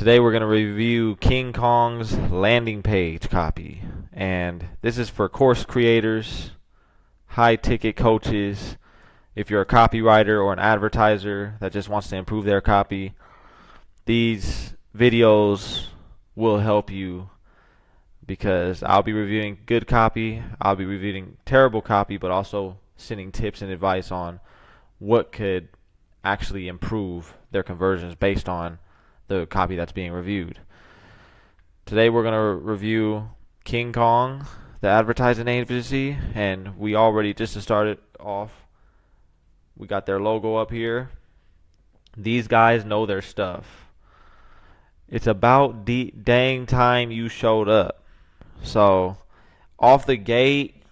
Today we're going to review King Kong's landing page copy. And this is for course creators, high ticket coaches, if you're a copywriter or an advertiser that just wants to improve their copy. These videos will help you because I'll be reviewing good copy, I'll be reviewing terrible copy, but also sending tips and advice on what could actually improve their conversions based on the copy that's being reviewed. Today we're going to review King Kong, the advertising agency, and we already, just to start it off, we got their logo up here. These guys know their stuff. It's about dang time you showed up. So, off the gate,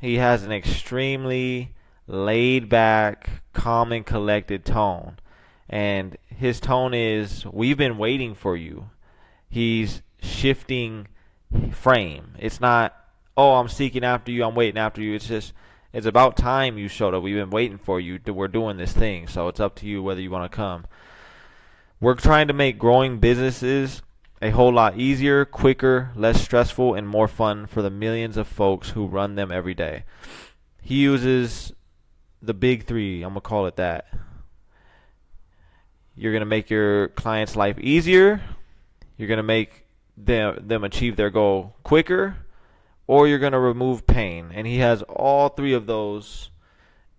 he has an extremely laid back, calm and collected tone. And his tone is, we've been waiting for you. He's shifting frame. It's not, oh, I'm seeking after you, I'm waiting after you. It's just, it's about time you showed up. We've been waiting for you. We're doing this thing. So it's up to you whether you want to come. We're trying to make growing businesses a whole lot easier, quicker, less stressful, and more fun for the millions of folks who run them every day. He uses the big three. I'm going to call it that. You're going to make your client's life easier, you're going to make them achieve their goal quicker, or you're going to remove pain. And he has all three of those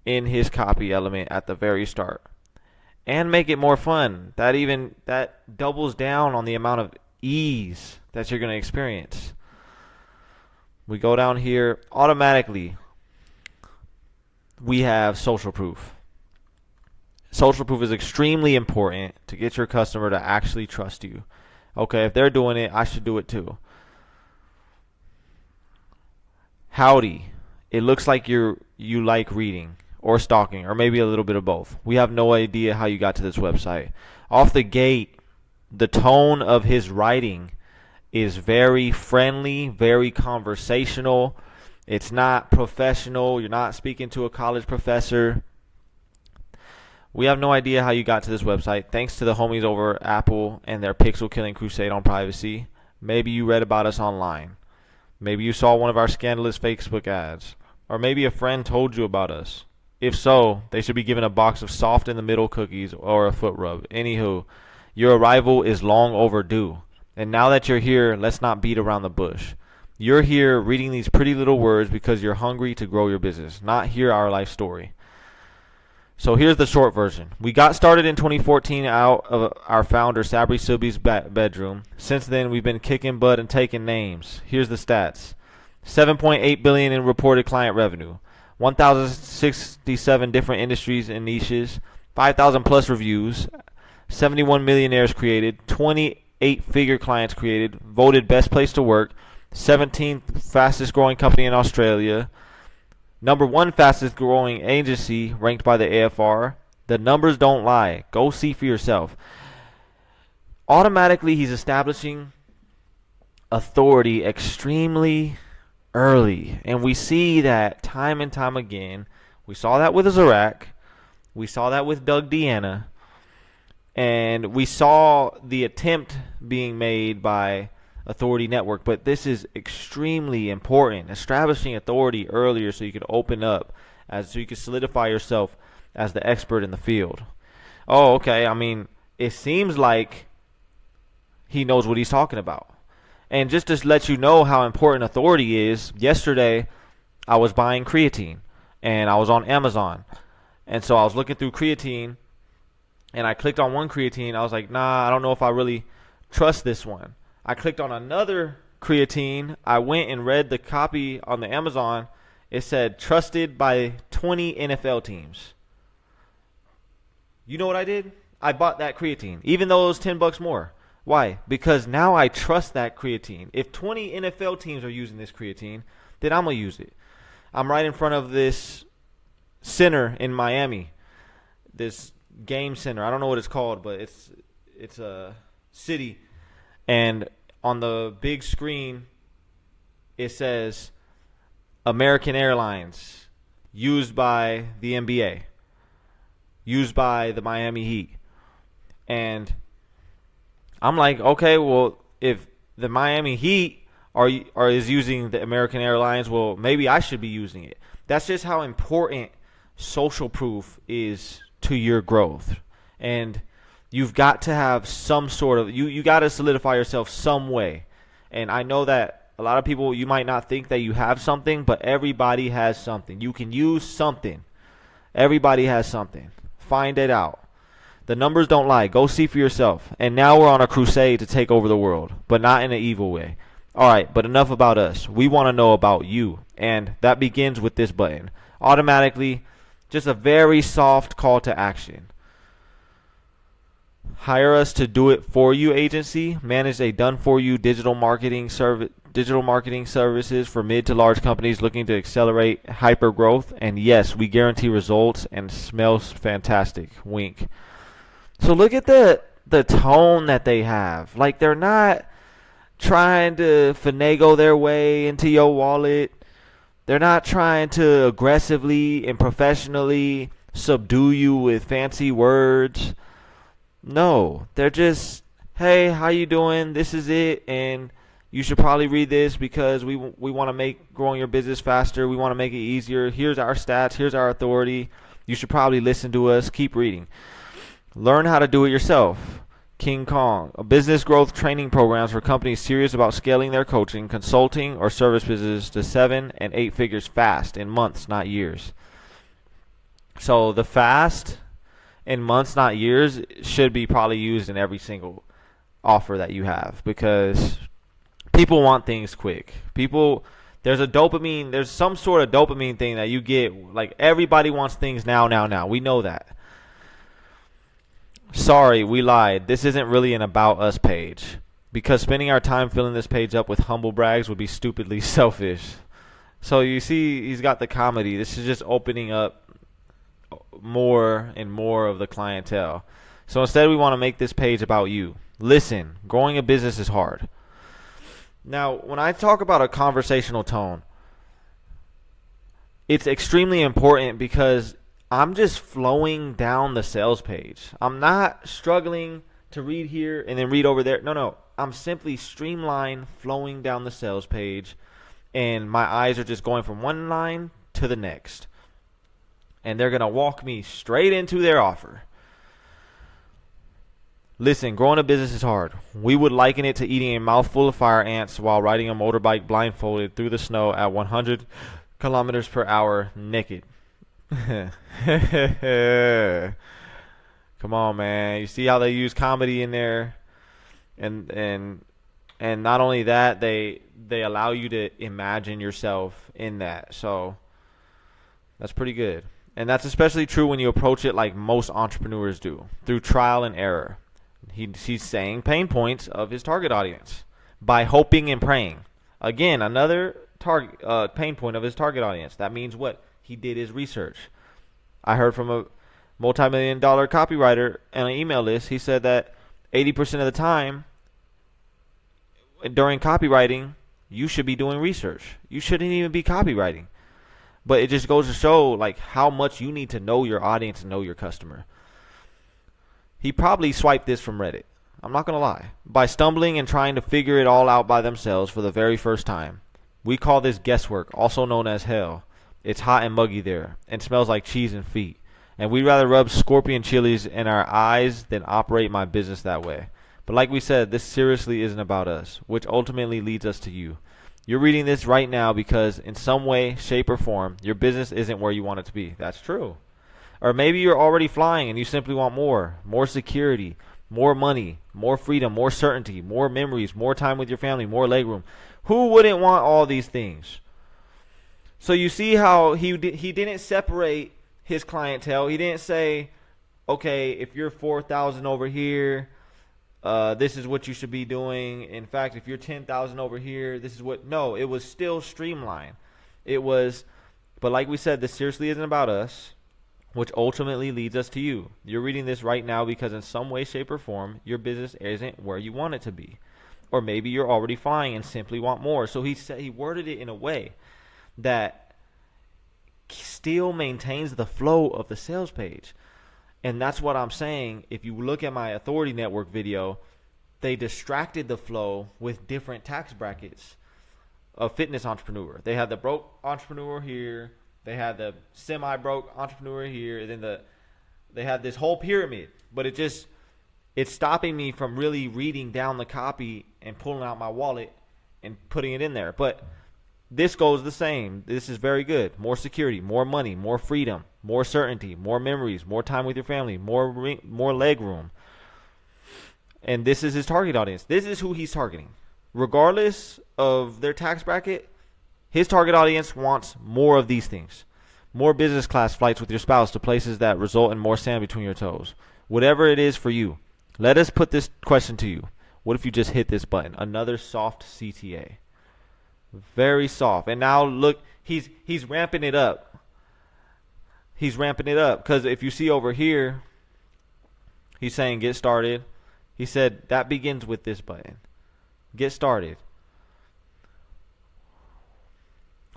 in his copy element at the very start. And make it more fun. That doubles down on the amount of ease that you're going to experience. We go down here, automatically we have social proof. Social proof is extremely important to get your customer to actually trust you. Okay, if they're doing it, I should do it too. Howdy. It looks like you like reading or stalking or maybe a little bit of both. We have no idea how you got to this website. Off the gate, the tone of his writing is very friendly, very conversational. It's not professional. You're not speaking to a college professor. We have no idea how you got to this website. Thanks to the homies over at Apple and their pixel killing crusade on privacy. Maybe you read about us online. Maybe you saw one of our scandalous Facebook ads. Or maybe a friend told you about us. If so, they should be given a box of soft in the middle cookies or a foot rub. Anywho, your arrival is long overdue. And now that you're here, let's not beat around the bush. You're here reading these pretty little words because you're hungry to grow your business, not hear our life story. So here's the short version. We got started in 2014 out of our founder Sabri Suby's bedroom. Since then, we've been kicking butt and taking names. Here's the stats. 7.8 billion in reported client revenue. 1,067 different industries and niches. 5,000 plus reviews. 71 millionaires created. 28-figure clients created. Voted best place to work. 17th fastest growing company in Australia. Number 1 fastest growing agency ranked by the AFR. The numbers don't lie. Go see for yourself. Automatically, he's establishing authority extremely early. And we see that time and time again. We saw that with Zarak. We saw that with Doug Deanna. And we saw the attempt being made by Authority Network, but this is extremely important. Establishing authority earlier so you can open up, so you can solidify yourself as the expert in the field. Oh, okay. I mean, it seems like he knows what he's talking about. And just to let you know how important authority is, yesterday I was buying creatine and I was on Amazon. And so I was looking through creatine and I clicked on one creatine. I was like, nah, I don't know if I really trust this one. I clicked on another creatine. I went and read the copy on the Amazon. It said, trusted by 20 NFL teams. You know what I did? I bought that creatine, even though it was $10 more. Why? Because now I trust that creatine. If 20 NFL teams are using this creatine, then I'm going to use it. I'm right in front of this center in Miami, this game center. I don't know what it's called, but it's a city. And on the big screen, it says American Airlines, used by the NBA, used by the Miami Heat. And I'm like, okay, well, if the Miami Heat is using the American Airlines, well, maybe I should be using it. That's just how important social proof is to your growth. And you've got to have some sort of you got to solidify yourself some way. And I know that a lot of people, you might not think that you have something, but everybody has something. You can use something. Everybody has something. Find it out. The numbers don't lie. Go see for yourself. And now we're on a crusade to take over the world, but not in an evil way. All right, but enough about us. We want to know about you. And that begins with this button. Automatically, just a very soft call to action. Hire us to do it for you agency. Manage a done for you digital marketing services for mid to large companies looking to accelerate hyper growth. And yes, we guarantee results and smells fantastic. Wink. So look at the tone that they have. Like, they're not trying to finagle their way into your wallet. They're not trying to aggressively and professionally subdue you with fancy words. No, they're just, hey, how you doing? This is it, and you should probably read this because we want to make growing your business faster. We want to make it easier. Here's our stats. Here's our authority. You should probably listen to us. Keep reading. Learn how to do it yourself. King Kong, a business growth training programs for companies serious about scaling their coaching, consulting, or service business to 7 and 8 figures fast in months, not years. So the fast in months, not years, should be probably used in every single offer that you have, because people want things quick. There's some sort of dopamine thing that you get. Like, everybody wants things now. We know that. Sorry, we lied. This isn't really an About Us page, because spending our time filling this page up with humble brags would be stupidly selfish. So you see, he's got the comedy. This is just opening up more and more of the clientele. So instead, we want to make this page about you. Listen, growing a business is hard. Now, when I talk about a conversational tone, it's extremely important because I'm just flowing down the sales page. I'm not struggling to read here and then read over there. No. I'm simply streamlined flowing down the sales page, and my eyes are just going from one line to the next. And they're going to walk me straight into their offer. Listen, growing a business is hard. We would liken it to eating a mouthful of fire ants while riding a motorbike blindfolded through the snow at 100 kilometers per hour naked. Come on, man. You see how they use comedy in there, and not only that, they allow you to imagine yourself in that. So that's pretty good. And that's especially true when you approach it like most entrepreneurs do, through trial and error. He's saying pain points of his target audience by hoping and praying. Again, another pain point of his target audience. That means what? He did his research. I heard from a multi-million-dollar copywriter on an email list. He said that 80% of the time during copywriting, you should be doing research. You shouldn't even be copywriting. But it just goes to show like how much you need to know your audience and know your customer. He probably swiped this from Reddit. I'm not going to lie. By stumbling and trying to figure it all out by themselves for the very first time. We call this guesswork, also known as hell. It's hot and muggy there and smells like cheese and feet. And we'd rather rub scorpion chilies in our eyes than operate my business that way. But like we said, this seriously isn't about us, which ultimately leads us to you. You're reading this right now because in some way, shape, or form, your business isn't where you want it to be. That's true. Or maybe you're already flying and you simply want more security, more money, more freedom, more certainty, more memories, more time with your family, more legroom. Who wouldn't want all these things? So you see how he didn't separate his clientele. He didn't say, okay, if you're 4,000 over here, this is what you should be doing. In fact, if you're 10,000 over here, this is what. No, it was still streamlined. But like we said, this seriously isn't about us, which ultimately leads us to you. You're reading this right now because in some way, shape, or form, your business isn't where you want it to be. Or maybe you're already flying and simply want more. So he worded it in a way that still maintains the flow of the sales page. And that's what I'm saying. If you look at my Authority Network video, they distracted the flow with different tax brackets of fitness entrepreneur. They had the broke entrepreneur here, they had the semi-broke entrepreneur here, and then they had this whole pyramid. But it's stopping me from really reading down the copy and pulling out my wallet and putting it in there. But this goes the same. This is very good. More security, more money, more freedom, more certainty, more memories, more time with your family, more leg room. And this is his target audience. This is who he's targeting. Regardless of their tax bracket, his target audience wants more of these things. More business class flights with your spouse to places that result in more sand between your toes. Whatever it is for you. Let us put this question to you. What if you just hit this button? Another soft CTA. Very soft. And now look, he's ramping it up. He's ramping it up. Because if you see over here, he's saying get started. He said that begins with this button. Get started.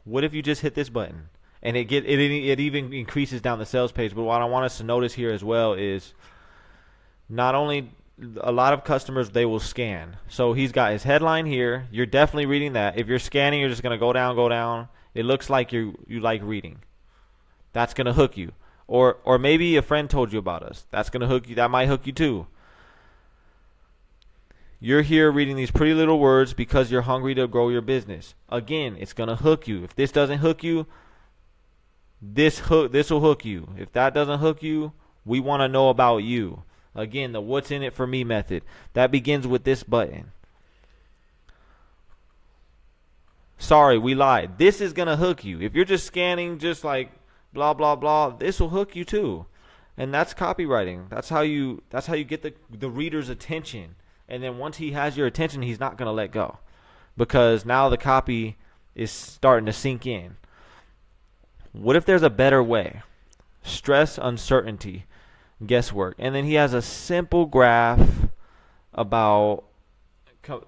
What if you just hit this button? And it even increases down the sales page. But what I want us to notice here as well is not only a lot of customers, they will scan. So he's got his headline here. You're definitely reading that. If you're scanning, you're just going to go down. It looks like you like reading. That's going to hook you. Or maybe a friend told you about us. That's going to hook you. That might hook you too. You're here reading these pretty little words because you're hungry to grow your business. Again, it's going to hook you. If this doesn't hook you, this will hook you. If that doesn't hook you, we want to know about you. Again, the what's in it for me method. That begins with this button. Sorry, we lied. This is going to hook you. If you're just scanning just like blah, blah, blah, this will hook you too. And that's copywriting. That's how you get the reader's attention. And then once he has your attention, he's not going to let go. Because now the copy is starting to sink in. What if there's a better way? Stress, uncertainty, guesswork. And then he has a simple graph about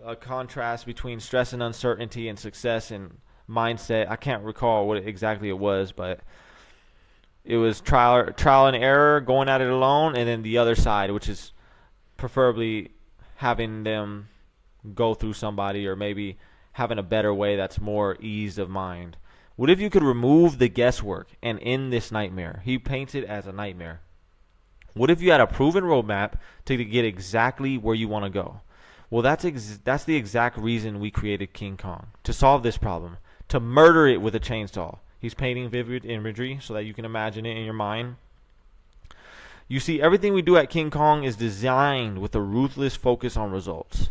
a contrast between stress and uncertainty and success and mindset. I can't recall what exactly it was, but it was trial and error, going at it alone, and then the other side, which is preferably having them go through somebody, or maybe having a better way that's more ease of mind. What if you could remove the guesswork and end this nightmare? He paints it as a nightmare. What if you had a proven roadmap to get exactly where you want to go? Well, that's the exact reason we created King Kong, to solve this problem, to murder it with a chainsaw. He's painting vivid imagery so that you can imagine it in your mind. You see, everything we do at King Kong is designed with a ruthless focus on results.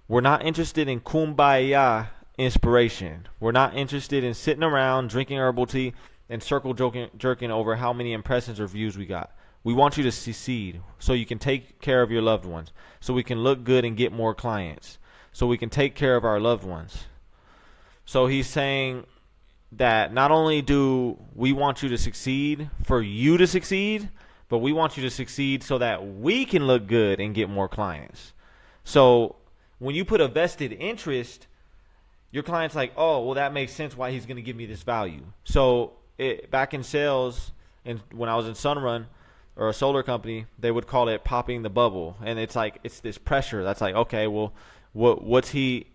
We're not interested in kumbaya inspiration. We're not interested in sitting around drinking herbal tea and circle jerking over how many impressions or views we got. We want you to succeed so you can take care of your loved ones, so we can look good and get more clients, so we can take care of our loved ones. So he's saying that not only do we want you to succeed for you to succeed, but we want you to succeed so that we can look good and get more clients. So when you put a vested interest, your client's like, oh, well, that makes sense why he's going to give me this value. So back in sales, and when I was in Sunrun or a solar company, they would call it popping the bubble. And it's like, it's this pressure that's like, okay, well, what's he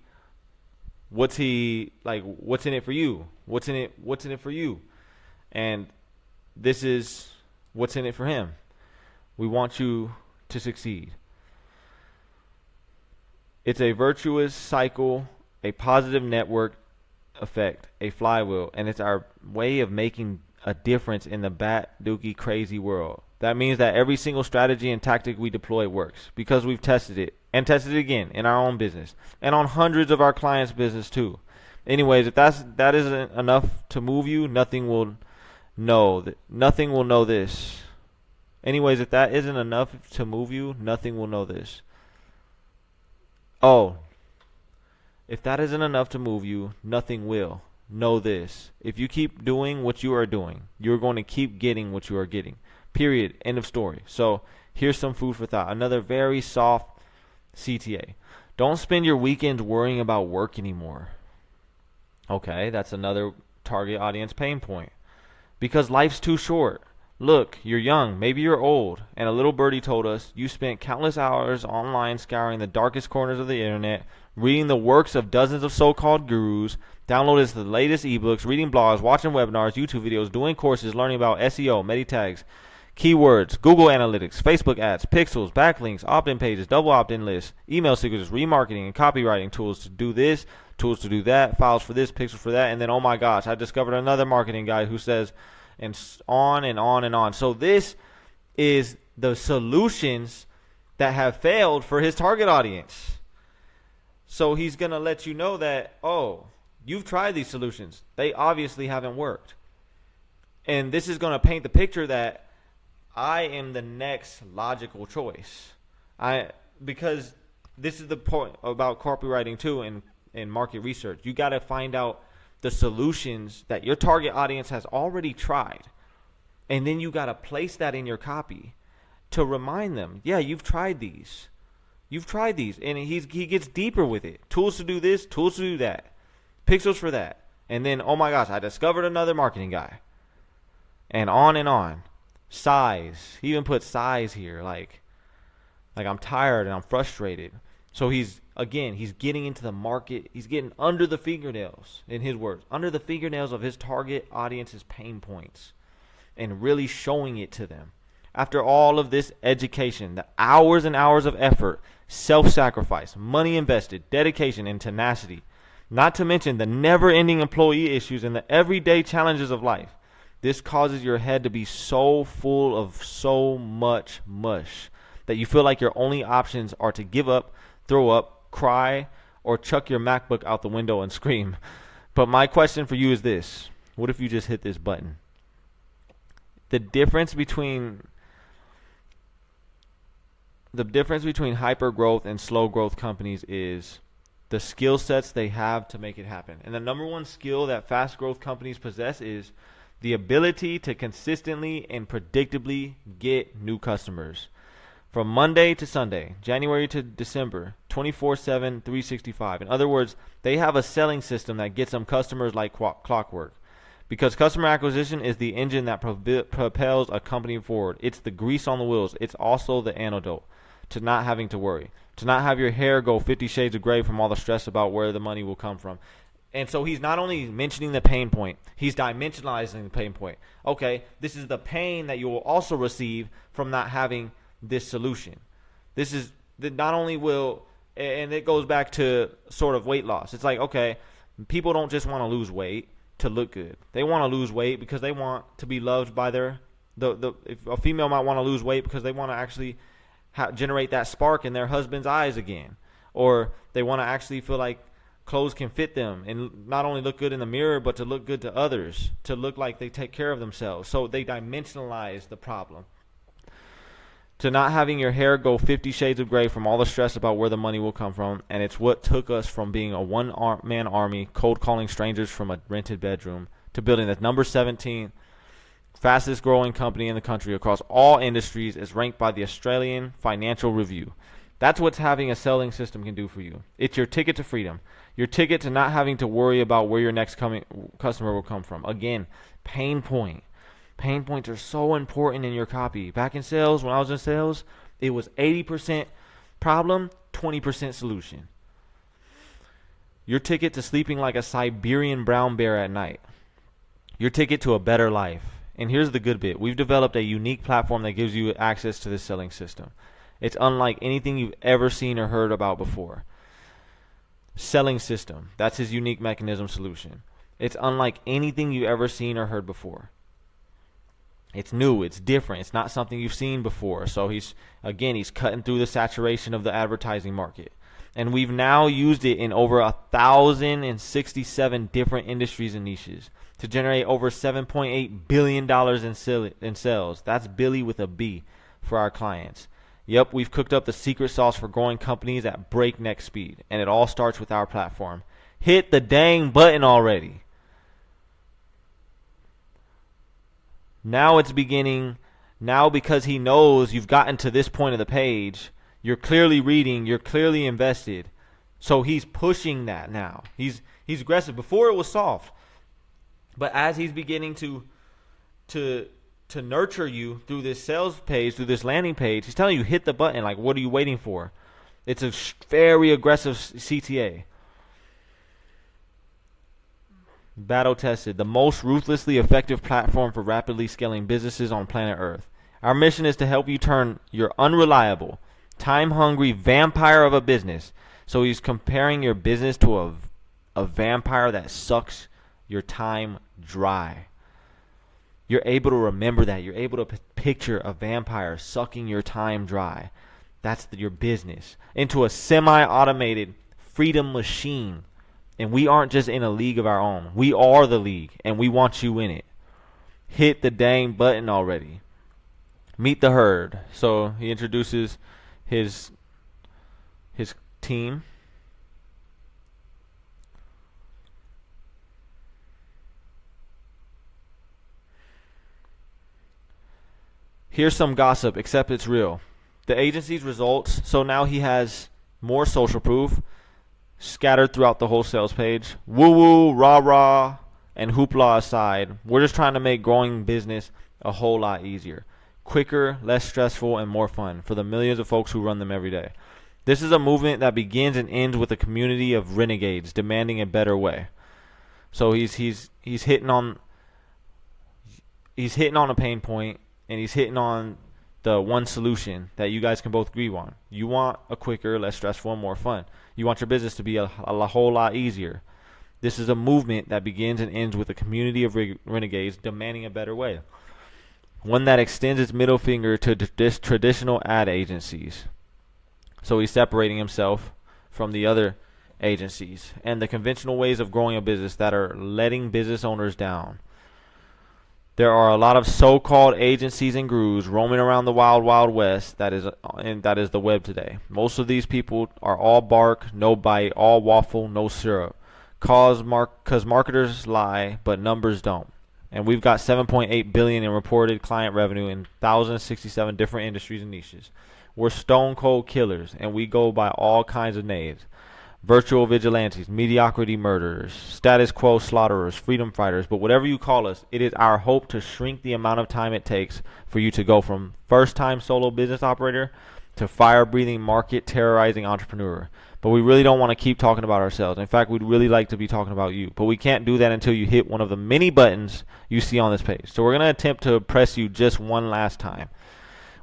like, what's in it for you? What's in it for you? And this is what's in it for him. We want you to succeed. It's a virtuous cycle, a positive network effect, a flywheel, and it's our way of making a difference in the bat dookie crazy world. That means that every single strategy and tactic we deploy works because we've tested it and tested it again in our own business and on hundreds of our clients' business too. Anyways, if that isn't enough to move you, nothing will know this. Anyways, if that isn't enough to move you, nothing will know this. Oh, if that isn't enough to move you, nothing will. Know this. If you keep doing what you are doing, you're going to keep getting what you are getting. Period. End of story. So here's some food for thought. Another very soft CTA. Don't spend your weekends worrying about work anymore. Okay, that's another target audience pain point. Because life's too short. Look, you're young, maybe you're old, and a little birdie told us you spent countless hours online scouring the darkest corners of the internet, reading the works of dozens of so-called gurus, downloading the latest ebooks, reading blogs, watching webinars, YouTube videos, doing courses, learning about SEO, meta tags, keywords, Google Analytics, Facebook ads, pixels, backlinks, opt-in pages, double opt-in lists, email signatures, remarketing, and copywriting tools to do this, tools to do that, files for this, pixels for that, and then, oh my gosh, I discovered another marketing guy who says, and on and on and on. So this is the solutions that have failed for his target audience. So he's going to let you know that, oh, you've tried these solutions. They obviously haven't worked. And this is going to paint the picture that I am the next logical choice. Because this is the point about copywriting too and market research. You got to find out the solutions that your target audience has already tried. And then you got to place that in your copy to remind them, yeah, you've tried these. You've tried these. And he gets deeper with it. Tools to do this, tools to do that. Pixels for that. And then, oh my gosh, I discovered another marketing guy. And on and on. Size. He even put size here. Like I'm tired and I'm frustrated. So he's getting into the market. He's getting under the fingernails, in his words, under the fingernails of his target audience's pain points and really showing it to them. After all of this education, the hours and hours of effort, self-sacrifice, money invested, dedication, and tenacity, not to mention the never-ending employee issues and the everyday challenges of life, this causes your head to be so full of so much mush that you feel like your only options are to give up, throw up, cry, or chuck your MacBook out the window and scream. But my question for you is this. What if you just hit this button? The difference between hyper growth and slow growth companies is the skill sets they have to make it happen. And the number one skill that fast growth companies possess is the ability to consistently and predictably get new customers. From Monday to Sunday, January to December, 24/7, 365. In other words, they have a selling system that gets them customers like clockwork. Because customer acquisition is the engine that propels a company forward. It's the grease on the wheels. It's also the antidote to not having to worry. To not have your hair go 50 shades of gray from all the stress about where the money will come from. And so he's not only mentioning the pain point, he's dimensionalizing the pain point. Okay, this is the pain that you will also receive from not having this solution. This is that not only will, and it goes back to sort of weight loss. It's like, okay, people don't just want to lose weight to look good. They want to lose weight because they want to be loved by if a female might want to lose weight because they want to actually generate that spark in their husband's eyes again. Or they want to actually feel like clothes can fit them and not only look good in the mirror, but to look good to others, to look like they take care of themselves. So they dimensionalize the problem. To not having your hair go 50 shades of gray from all the stress about where the money will come from. And it's what took us from being a one-man army, cold calling strangers from a rented bedroom, to building the number 17 fastest growing company in the country across all industries, as ranked by the Australian Financial Review. That's what having a selling system can do for you. It's your ticket to freedom. Your ticket to not having to worry about where your next customer will come from. Again, pain point. Pain points are so important in your copy. Back in sales, when I was in sales, it was 80% problem, 20% solution. Your ticket to sleeping like a Siberian brown bear at night. Your ticket to a better life. And here's the good bit. We've developed a unique platform that gives you access to this selling system. It's unlike anything you've ever seen or heard about before. Selling system. That's his unique mechanism solution. It's unlike anything you've ever seen or heard before. It's new. It's different. It's not something you've seen before. So he's cutting through the saturation of the advertising market. And we've now used it in over 1,067 different industries and niches to generate over $7.8 billion in sales. That's Billy with a B for our clients. Yep, we've cooked up the secret sauce for growing companies at breakneck speed. And it all starts with our platform. Hit the dang button already. Now it's beginning. Now because he knows you've gotten to this point of the page, you're clearly reading, you're clearly invested. So he's pushing that now. He's aggressive. Before it was soft. But as he's beginning to to nurture you through this sales page, through this landing page. He's telling you hit the button. Like, what are you waiting for? It's a very aggressive CTA. Battle tested, the most ruthlessly effective platform for rapidly scaling businesses on planet Earth. Our mission is to help you turn your unreliable, time-hungry vampire of a business. So he's comparing your business to a vampire that sucks your time dry. You're able to remember that. You're able to picture a vampire sucking your time dry. That's your business. Into a semi-automated freedom machine. And we aren't just in a league of our own. We are the league, and we want you in it. Hit the dang button already. Meet the herd. So he introduces his team. Here's some gossip, except it's real. The agency's results, so now he has more social proof scattered throughout the whole sales page. Woo-woo, rah-rah, and hoopla aside, we're just trying to make growing business a whole lot easier. Quicker, less stressful, and more fun for the millions of folks who run them every day. This is a movement that begins and ends with a community of renegades demanding a better way. So he's hitting on a pain point, and he's hitting on the one solution that you guys can both agree on. You want a quicker, less stressful, and more fun. You want your business to be a whole lot easier. This is a movement that begins and ends with a community of renegades demanding a better way. One that extends its middle finger to traditional ad agencies. So he's separating himself from the other agencies and the conventional ways of growing a business that are letting business owners down. There are a lot of so-called agencies and gurus roaming around the wild, wild west that is the web today. Most of these people are all bark, no bite, all waffle, no syrup. Cause marketers lie, but numbers don't. And we've got 7.8 billion in reported client revenue in 1,067 different industries and niches. We're stone cold killers, and we go by all kinds of names. Virtual vigilantes, mediocrity murderers, status quo slaughterers, freedom fighters, but whatever you call us, it is our hope to shrink the amount of time it takes for you to go from first-time solo business operator to fire-breathing, market-terrorizing entrepreneur. But we really don't want to keep talking about ourselves. In fact, we'd really like to be talking about you. But we can't do that until you hit one of the many buttons you see on this page. So we're going to attempt to press you just one last time.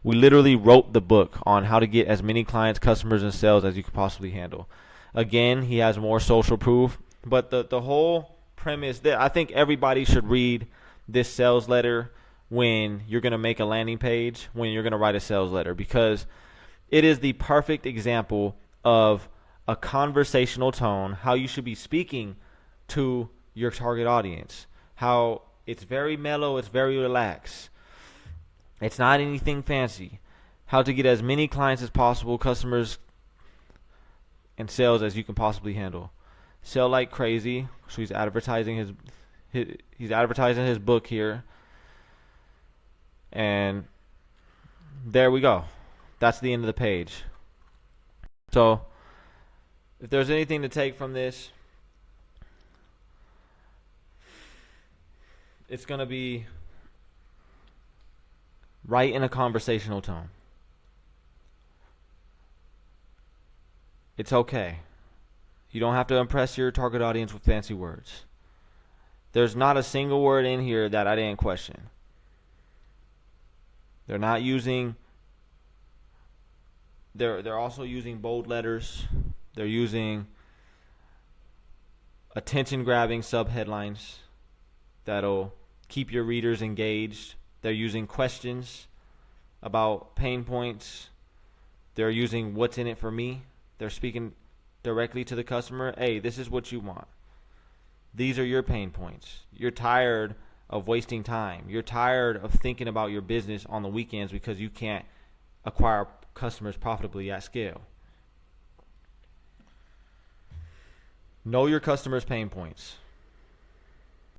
We literally wrote the book on how to get as many clients, customers, and sales as you could possibly handle. Again, he has more social proof, but the whole premise that I think everybody should read this sales letter when you're going to make a landing page, when you're going to write a sales letter, because it is the perfect example of a conversational tone, how you should be speaking to your target audience, how it's very mellow, it's very relaxed. It's not anything fancy. How to get as many clients as possible, customers, and sales as you can possibly handle. Sell like crazy. So he's advertising his book here. And there we go. That's the end of the page. So if there's anything to take from this, it's going to be write in a conversational tone. It's okay. You don't have to impress your target audience with fancy words. There's not a single word in here that I didn't question. They're not using, they're also using bold letters. They're using attention-grabbing subheadlines that'll keep your readers engaged. They're using questions about pain points. They're using what's in it for me. They're speaking directly to the customer. Hey, this is what you want. These are your pain points. You're tired of wasting time. You're tired of thinking about your business on the weekends because you can't acquire customers profitably at scale. Know your customers' pain points.